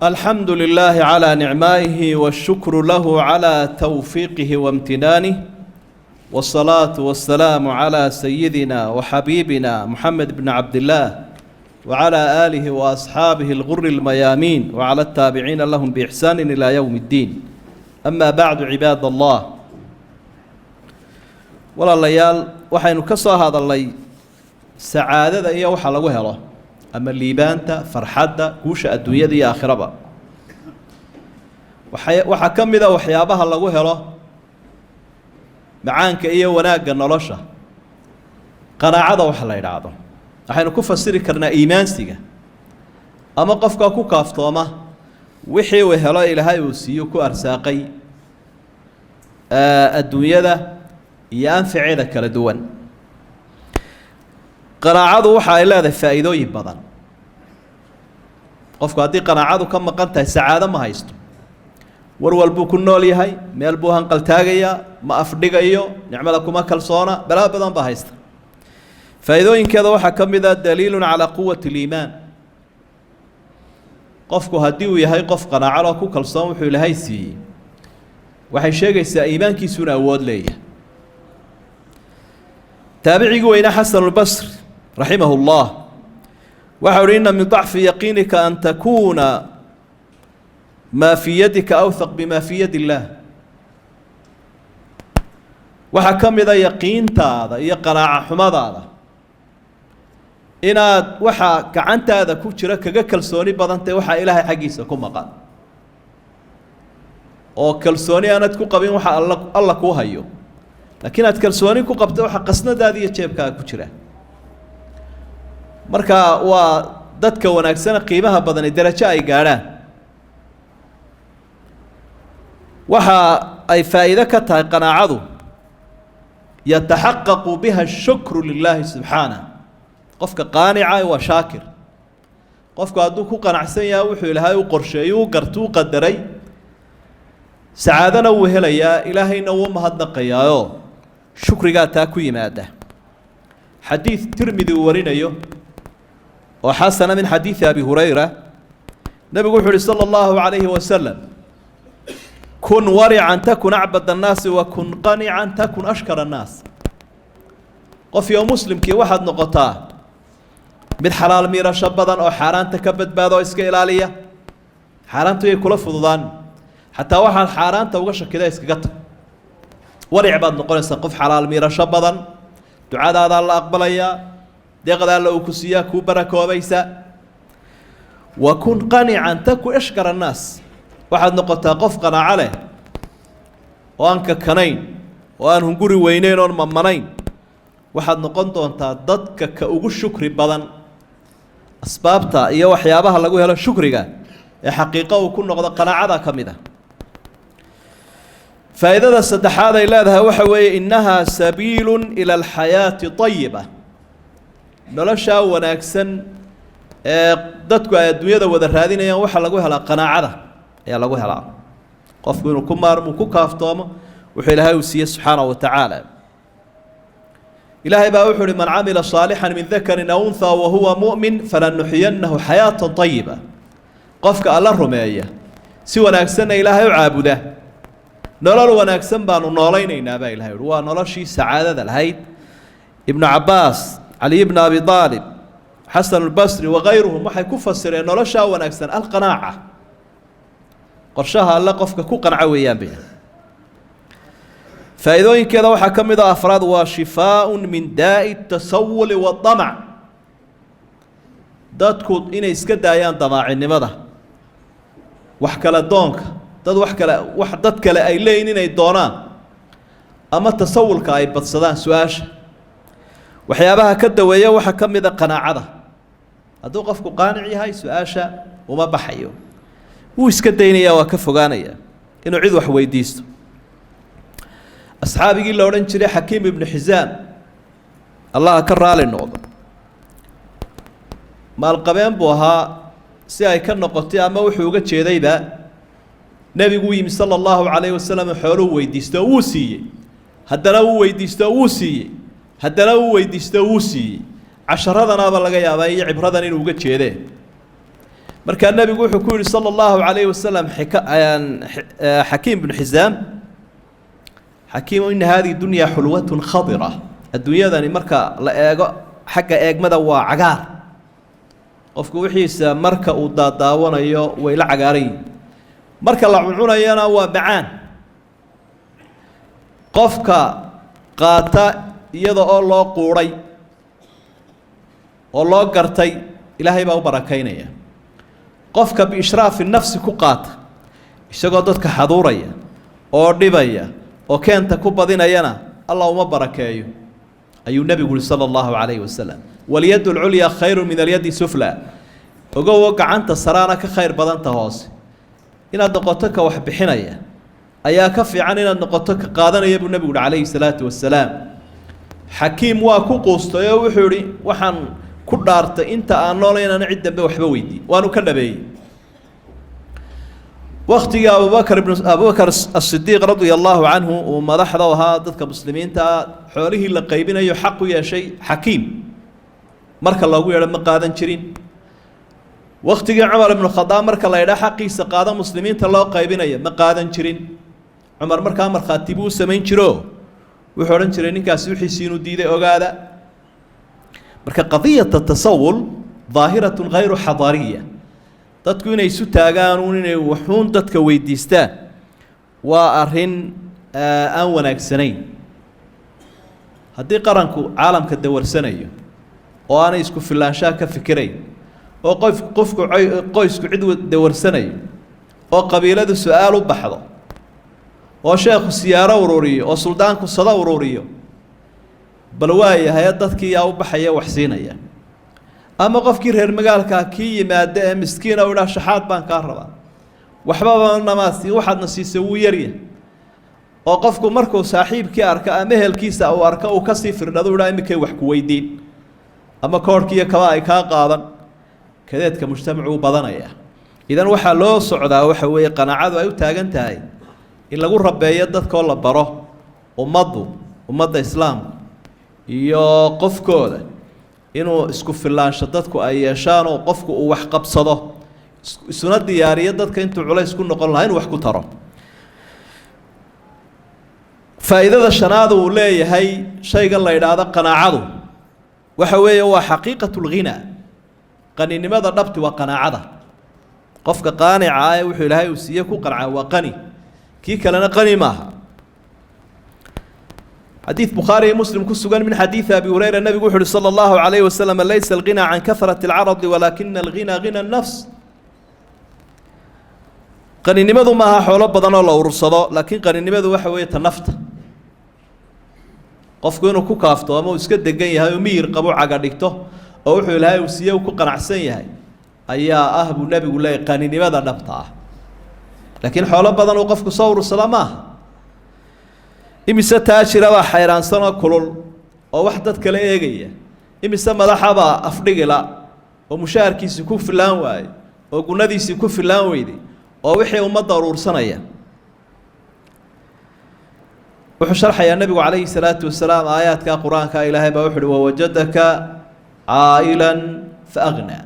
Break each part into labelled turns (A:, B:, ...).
A: الحمد لله على نعمائه والشكر له على توفيقه وامتنانه، والصلاة والسلام على سيدنا وحبيبنا محمد بن عبد الله وعلى آله وأصحابه الغر الميامين وعلى التابعين لهم بإحسان إلى يوم الدين. أما بعد عباد الله، والله waxaynu ka soo hadalnay sacaadada iyo waxa lagu helo ama liibaanta farxadda guusha adduunyada iyo aakhiraba. waxa kamida waxyaabaha lagu helo macaanka iyo wanaagga nolosha qanaacada waxa la yiraahdo. waxaynu ku fasiri karnaa iimaansiga ama qofka ku kaaftooma wixii uu helo Ilaahay uu siiyo ku arsaaqay adduunyada iyo anfaceeda kala duwan. qanaacadu waxa ay leedahay faa'iidooyin badan. qofku haddii qanaacadu ka maqan tahay sacaado ma haysto. warwal buu ku nool yahay, meel buu hanqal taagayaa, ma afdhigayo, nicmada kuma kalsoona, balaa badan baa haysta. faa'iidooyinkeeda waxaa ka mid ah daliilun calaa quwati liimaan. qofku haddii uu yahay qof qanaaco oo ku kalsoon wuxuu Ilaahay siiyey, waxay sheegaysaa iimaankiisu inuu awood leeyahay. taabicigu weyna xasan albasri raximahu llah waxa uhi ina min dacfi yaqiinika an takuuna maa fii yadika awthaq bima fii yadi illaah. waxaa ka mida yaqiintaada iyo qanaaco xumadaada inaad waxa gacantaada ku jira kaga kalsooni badantahay waxaa ilaahay xaggiisa ku maqan, oo kalsooni aanad ku qabin waxa alla kuu hayo, laakiin aad kalsooni ku qabto waxa qasnadaada iyo jeebkaaga ku jira. marka waa dadka wanaagsan qiimaha badan ee darajo ay gaaraan. waxa ay faa'iido ka tahay qanaacadu yataxaqaqu biha ashukru lilaahi subxaanahu. qofka qaanica waa shaakir. qofku hadduu ku qanacsan yahay wuxuu Ilaahay u qorsheeyey, u gartuu qadaray, sacaadana wuu helayaa, ilaahayna wuu mahadnaqayaayo shukrigaa taa ku yimaada. xadiid tirmidi uu warinayo oo xasana min xadiidi abi hurayra, nabigu wuxuu uhi sala allahu calayhi wasalam kun warican takun acbad annaasi wa kun qanican takun ashkara annaas. qof iyo muslimkii waxaad noqotaa mid xalaal miirasho badan oo xaaraanta ka badbaado oo iska ilaaliya. xaaraantu yay kula fududaan, xataa waxaad xaaraanta uga shakida iskaga tag. waric baad noqonaysaa qof xalaal miirasho badan, ducadaadaa la aqbalayaa, deeqdaa la uu ku siiyaa kuu barakoobaysa. wa kun qanican takun ashkara annaas. waxaad noqotaa qof qanaaco leh oo aan kakanayn, oo aan hunguri weyneyn oon mamanayn. waxaad noqon doontaa dadka ka ugu shukri badan. asbaabta iyo waxyaabaha lagu helo shukriga ee xaqiiqo uu ku noqdo qanaacada ka mid ah. faa'iidada saddexaad ay leedahay waxa weeye innahaa sabiilun ila alxayaati ayiba. noloshaa wanaagsan ee dadku ay adduunyada wada raadinayaan waxa lagu helaa qanaacada ayaa lagu helaa. qofku inuu ku maarmo ku kaaftoomo wuxuu Ilaahay uu siiyey subxaanahu wa tacaala. ilaahay baa wuxuu uhi man camila saalixan min dakarin aw unthaa wa huwa mu'min falanuxyiyannahu xayaatan ayiba. qofka alla rumeeya si wanaagsanna ilaahay u caabuda, nolol wanaagsan baanu noolaynaynaa baa ilahay uhi. waa noloshii sacaadada lahayd. ibnu cabaas, cali ibn abi aalib, xasan albasri wakayruhum waxay ku fasireen noloshaa wanaagsan alqanaaca. qorshaha alle qofka ku qanco weeyaan bay. faa'iidooyinkeeda waxaa ka mid ah afraad waa shifaaun min daa'i tasawuli waddamac. dadku inay iska daayaan damaacinimada, wax kala doonka, dad kale ay leeyihin inay doonaan, ama tasawulka ay badsadaan su-aasha. waxyaabaha ka daweeya waxaa ka mid a qanaacada. hadduu qofku qaanic yahay su-aasha uma baxayo, wuu iska daynaya, waa ka fogaanaya inuu cid wax weydiisto. asxaabigii la odhan jiray xakiim ibnu xisaam, allaha ka raali noqdo, maalqabeen buu ahaa. si ay ka noqotay ama wuxuu uga jeedayba, nebigu u yimi sala allahu calayhi wasalam, xooluu weydiisto wuu siiyey, haddana wuu weydiisto wuu siiyey, haddana wuu weydiisto wuu siiyey. casharadanaaba laga yaabaa iyo cibradan inuu uga jeedee. markaa nebigu wuxuu ku yidhi sala allahu calayhi wasalam xakiim bnu xisaam xakiimo ina hadihi dunyaa xulwatun khadira adduunyadani marka la eego xagga eegmada waa cagaar qofku wixiisa marka uu daadaawanayo way la cagaaran yihin marka la cuncunayana waa macaan qofka qaata iyada oo loo quudhay oo loo gartay ilaahay baa u barakaynaya qofka biishraafi nafsi ku qaata isagoo dadka xaduuraya oo dhibaya oo keenta ku badinayana allah uma barakeeyo ayuu nebigu yihi sala allahu calayhi wasalam walyaddu alculyaa khayru min alyaddi sufla ogowo gacanta saraana ka khayr badanta hoose inaad noqoto ka wax bixinaya ayaa ka fiican inaad noqoto ka qaadanaya buu nebigu yihi calayhi salaatu wasalaam xakiim waa ku quustay oo wuxuu yihi waxaan ku dhaartay inta aan noolayn ana cid dambe waxba weydiin waanu ka dhabeeyey waktigii abubakar asidiiq radia allahu canhu uu madaxda ahaa dadka muslimiinta xoolihii la qaybinayo xaq u yeeshay xakiim marka loogu yeedho ma qaadan jirin waktigii cumar ibnu khadaab marka la yidhaa xaqiisa qaada muslimiinta loo qaybinayo ma qaadan jirin cumar markaa markhaati buu u samayn jiro wuxuu odhan jiray ninkaasi wixiisii inuu diiday ogaada marka qadiyata tasawul daahiratun hayru xadariya dadku inay isu taagaan inay waxuun dadka weydiistaan waa arrin aan wanaagsanayn haddii qaranku caalamka dawarsanayo oo aanay isku filaanshaha ka fikirayn oo qofku qoysku cid dawarsanayo oo qabiiladu su-aal u baxdo oo sheekhu siyaaro ururiyo oo suldaanku sada ururiyo bal waayahay dadkii yaa u baxaya wax siinaya ama qofkii reer magaalkaa kii yimaada ee miskiina u idhaa shaxaad baan kaa rabaa waxbaba namaasi waxaadna siisay wuu yarya oo qofku markuu saaxiibkii arka ama ehelkiisa uu arka uu kasii firdhado u idhaa iminkay wax ku weydiin ama koorhkiiyo kaba ay kaa qaadan kadeedka mujtamacu u badanaya idan waxaa loo socdaa waxa weeye qanaacadu ay u taagan tahay in lagu rabeeyo dadkoo la baro ummadda islaamka iyo qofkooda inuu isku filaansho dadku ay yeeshaan oo qofku uu wax qabsado isuna diyaariyo dadka intuu culays ku noqon lahaa inuu wax ku taro faa'iidada shanaad uu leeyahay shaygan la yidhaahdo qanaacadu waxa weeye waa xaqiiqatulghina qaninimada dhabti waa qanaacada qofka qaanica ah ee wuxuu ilaahay uu siiye ku qancaa waa qani kii kalena qani maaha حديث بخاري مسلم كسجان من حديث أبي هريرة النبي يقول صلى الله عليه وسلم ليس الغنى عن كثرة العرض ولكن الغنى غنى النفس قال نمذو ما حول بدنا الله ورصدا لكن قال نمذو وحوية النفط قف كونه كوكافته أما وسكت دقيه هاي مير قبو عقدكته أو حول هاي وسيه وكقن عسيه هاي أيا أهب النبي يقول لي قال نمذا نفطه لكن حول بدنا وقف كصور السلامة imise taajira baa xayraansanoo kulul oo wax dad kale eegaya imise madaxaba afdhigila oo mushaharkiisi ku filaan waayey oo gunadiisi ku filaan weyday oo wixii ummadda uruursanaya wuxuu sharxayaa nebigu calayhi salaatu wasalaam aayaadka qur-aanka ilaahay baa wuxu uhi wawajadaka caa'ilan fa aghnaa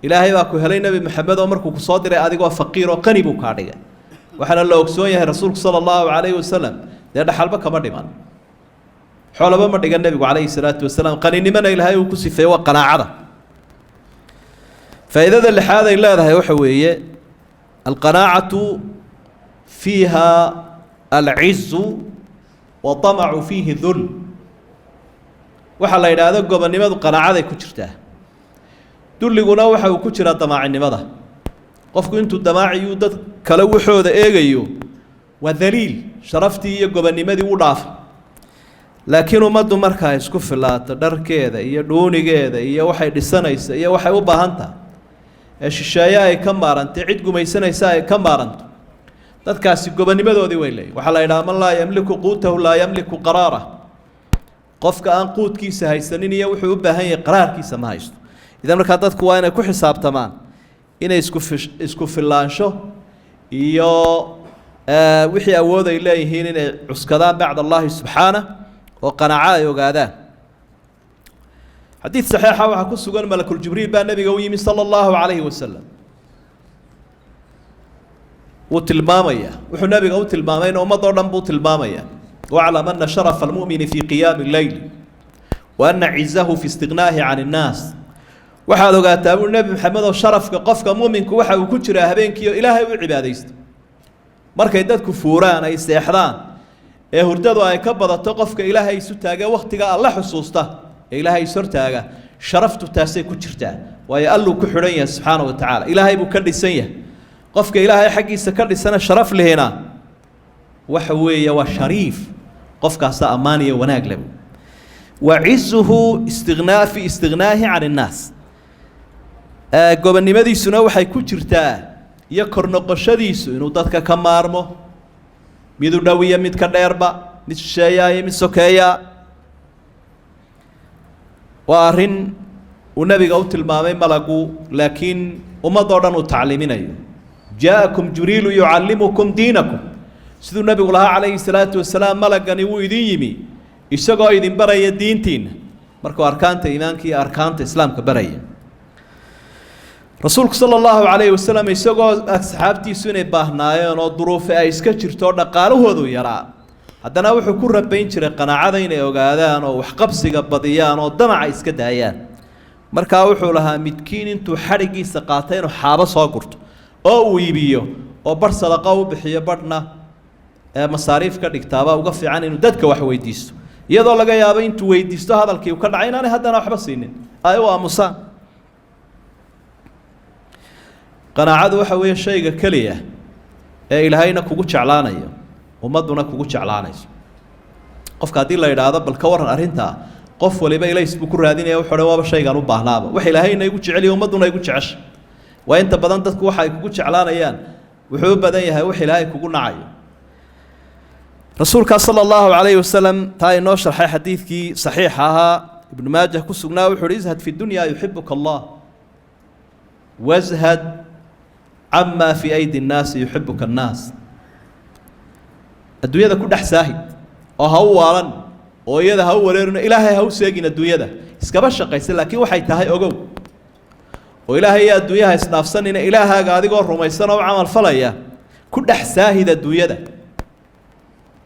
A: ilaahay baa ku helay nebi maxamed oo markuu ku soo diray adigoo faqiir oo qani buu kaa dhigay waxaana la ogsoon yahay rasuulku sala allahu calayhi wasalam dee dhaxalba kama dhiman xoolaba ma dhigan nebigu calayhi salaatu wasalaam qaninimana ilaahay uu ku sifeeye waa qanaacada faa'iidada lixaad ay leedahay waxa weeye alqanaacatu fiiha alcizu waطamacu fiihi dul waxaa la yidhaahdo gobonnimadu qanaacaday ku jirtaa dulliguna waxa uu ku jiraa damaacinimada qofku intuu damaaciyuu dad kale waxooda eegayo waa daliil sharaftii iyo gobonnimadii u dhaafay laakiin ummaddu markaa isku filaato dharkeeda iyo dhuunigeeda iyo waxay dhisanaysa iyo waxay u baahan tahay ee shisheeye ay ka maarantay cid gumaysanaysa ay ka maaranto dadkaasi gobonnimadoodii way leeyihin waxaa la yidhaha man laa yamliku quutahu laa yamliku qaraarah qofka aan quudkiisa haysanin iyo wuxuu u baahan yahay qaraarkiisa ma haysto idan markaa dadku waa inay ku xisaabtamaan inay isku filaansho iyo wixii awood ay leeyihiin inay cuskadaan bacd allahi subxaanah oo qanaaco ay ogaadaan xadiid saxiixa waxaa ku sugan malakul jibriil baa nebiga u yimi sala allahu calayhi wasalam وتلمامية وحنبي قوت المامين وما ضرن بوت المامية واعلم أن شرف المؤمن في قيام الليل وأن عزه في استغناه عن الناس وحالو قاتابو النبي محمد وشرف قفك مؤمنك وحا وكجرا هبينك إلهي وعباديست markay dadku fuuraan ay seexdaan ee hurdadu ay ka badato qofka Ilaahay isu taaga waqtiga Allah xusuusta Ilaahay sortaaga sharaftu taasay ku jirtaa waayo Allahu ku xiran yahay subhanahu wa ta'ala Ilaahay buu ka dhisan yahay qofka Ilaahay xaqiisa ka dhisana sharaf leena waxa weeye waa shariif qofkaas amaaniyo wanaag leh وعزه استغناء في استغناه عن الناس gobonimadiisuna waxay ku jirtaa iyo kornoqoshadiisu inuu dadka ka maarmo mid u dhawiya mid ka dheerba mid shisheeya mid sokeeya waa arin uu nabiga u tilmaamay malagu laakiin ummadoo dhan uu tacliiminayo jaakum jibriil yuallimukum diinakum siduu nabigu lahaa calayhi salaatu wasalaam malagani wuu idin yimi isagoo idin baraya diintiina markuu arkaanta iimaanka iyo arkaanta islaamka baraya rasuulku sallallahu alayhi wasallam isagoo asxaabtiisu inay baahnaayeen oo duruuf ay iska jirto dhaqaalahoodu yaraa haddana wuxuu ku rabayn jiray qanaacada inay ogaadaan oo wax qabsiga badiyaan oo damaca iska daayaan markaa wuxuu lahaa midkiin intuu xarigiisa qaatay inuu xaabo soo gurto oo uu iibiyo oo bar sadaqa u bixiyo badhna masaariif ka dhigtaaba uga fiican inuu dadka wax weydiisto iyadoo laga yaabo intuu weydiisto hadalkii uu ka dhacay inaanay haddana waxba siinin ay u aamusaan qanaacadu waxa weeye shayga kaliya ee ilaahayna kugu jeclaanayo ummaduna kugu jeclaanayso qofka hadii la yiraahdo bal ka waran arinta qof waliba ilays buu ku raadinaya wuxuu waaba shaygan u baahnaaba wax ilaahayna igu jeceliyo ummaduna igu jecesho waa inta badan dadku waxa ay kugu jeclaanayaan wuxuu badan yahay wax ilaahay kugu nacayo rasuulka sallallahu alayhi wasallam taa inoo sharxay xadiidkii saxiix ahaa ibn maajah ku sugnaa wuxuu izhad fi dunya yuhibbuka allah wazhad عما في أيدي الناس يحبك الناس الدنيا كل حساهد وهوالا ويدا هوريرنا إلهي هو ساجين الدنيا إسكابش قيس لكن وحي تهاي أجو وإلهي الدنيا إسنافسن إن إلهها قاعد يقول رميسنا وعمل فلايا كل حساهد الدنيا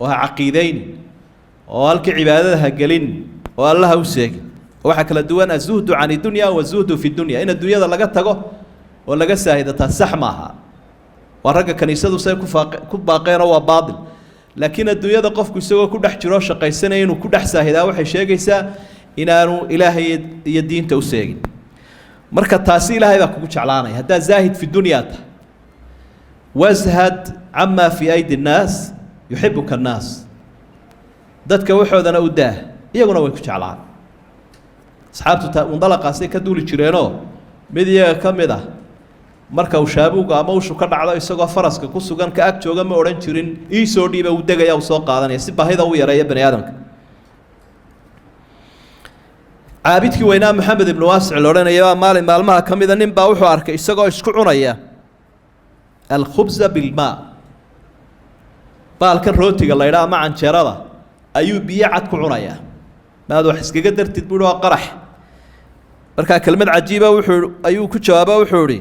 A: وعقيدين وهلك عبادتها قلين والله هو ساجين وحكى الدوان الزهد عن الدنيا والزهد في الدنيا إن الدنيا لقت تجو ولا جساهدتها صح معها ورجع كنيسته سيكون باقينا وباطل لكن الدنيا ده قف كسوة كل حجراش قيسنين وكل حساهدا وحشة جيسا إنه إلهي يدين توسيج مركز تاسيل هذا كوش علاني هذا زاهد في الدنيا وازهد عما في أيدي الناس يحبك الناس ذاتك وحود أنا وداه يقولون ويكوش علان أصحابته منطلقة سيكدولي تشيرينو مديا كمده marka uu shaabuga ama uu ka dhacdo isagoo faraska ku sugan ka ag jooga ma oran jirin ii soo dhiiba uu degaya uu soo qaadanaya si baahida u yareeyo bani aadamka caabidkii weynaa maxamed ibn waasic looranaya maalin maalmaha kamida nin baa wuxuu arkay isagoo isku cunaya al-khubza bil ma baalkan rootiga la yiraahdo ama canjeerada ayuu biyo cad ku cunaya maad wax iskaga dartid buu waa qarax marka kelmad cajiiba wuxuu ayuu ku jawaabay wuxuu yiri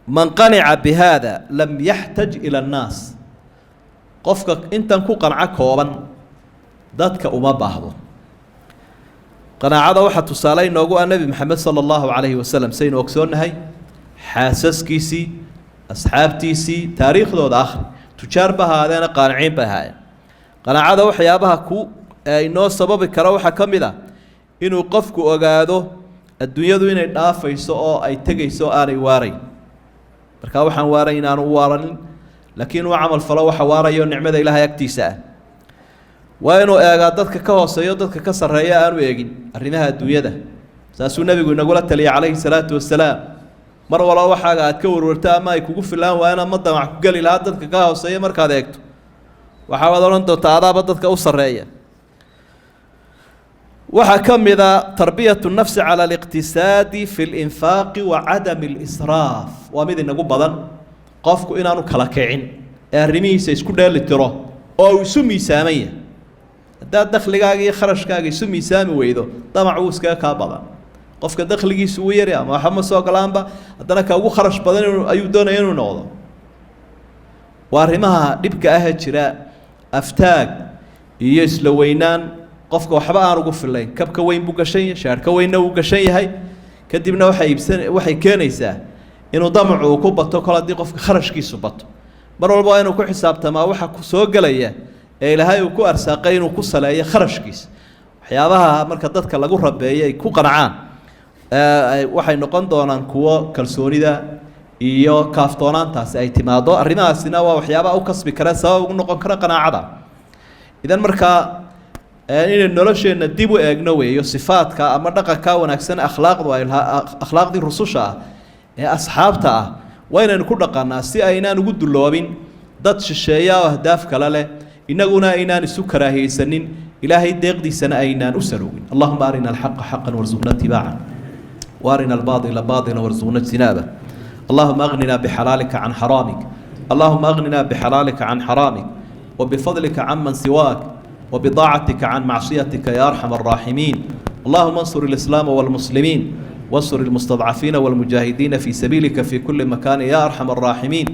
A: من قنع بهذا لم يحتاج إلى الناس قفك أنت نكون قنعة كوبا ذاتك أما بعضه قناعة واحد تصالين نوجو النبي محمد صلى الله عليه وسلم سين وكسون هاي حاسس كيسي أصحاب تيسي تاريخ ذو آخر تجار بها هذا أنا قانعين بها قناعة وحيا بها كو إنه سبب كروحة كاملة إنه قفك أجاده الدنيا ذو إن الناف يسوء أي تجي يسوء أري واري marka waxaan waarayna aan u waaranin laakiin uu amal falo waxa waarayo nicmada Ilaahay agtiisa waa inuu eega dadka ka hooseeyo dadka ka sareeya aanu eegin arrimaha adduunyada saasuu nabigu inagu la taliyay calayhi salaatu wasalaam mar wala waxaaga aad ka warwartaa ama ay kugu filaan waa inaad madamac ku gali lahaa dadka ka hooseeya markaad eegto waxa wada oran doontaa adaaba dadka u sareeya وحكمنا تربية النفس على الاقتصاد في الإنفاق وعدم الإسراف وماذا نقول بدن قفك إن أنا كلاكعين الرمي سيسكون ده للتراه أو يسمي سامية ده دخل جاي خرج جاي يسمي سامي ويده ده معوس كابلا قفك دخل جي سوير يا محمد صلى الله عليه وسلم هذا كأبو خرج بدن أيودون ينو نوضه وارمها دبك جرا أفتاق يسلو وينان قفك وحبا أرقف اللين كبك وين بوكشين شارك وين بوكشين هاي كدبنا waxay keenaysaa inuu damacu ku bato kala dii qofka kharashkiisu bato mar walba inuu ku xisaabtama waxa ku soo galaya ee Ilaahay uu ku arsaaqay inuu ku saleeyo kharashkiisa waxyaabaha marka dadka lagu rabeeyay ku qanacaan waxay noqon doonaan kuwo kalsoonida iyo kaaftoonaantaasi ay timaado arrimahaasina waa waxyaabaha u kasbi kara sabab u noqon kara qanaacada idan marka in nolosheena dib u eegno weeyo sifaadka ama dhaqanka wanaagsan akhlaaqdi rususha ee asxaabta ah waa inaan ku dhaqanaa si aynaan ugu duloobin dad shisheeya oo ahdaaf kala leh inaguna aynaan isu karaahiyeysanin ilaahay deeqdiisana aynaan u saroogin allahumma arina alxaqa xaqan warzuqna ittibaaca وارنا الباطل باطلا وارزقنا اجتنابه اللهم اغننا بحلالك عن حرامك اللهم اغننا بحلالك عن حرامك وبفضلك عمن سواك وبطاعتك عن معصيتك يا أرحم الراحمين اللهم انصر الإسلام والمسلمين وانصر المستضعفين والمجاهدين في سبيلك في كل مكان يا أرحم الراحمين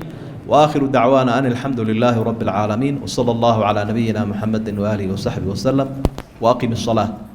A: وآخر دعوانا أن الحمد لله رب العالمين وصلى الله على نبينا محمد وآله وصحبه وسلم وأقم الصلاة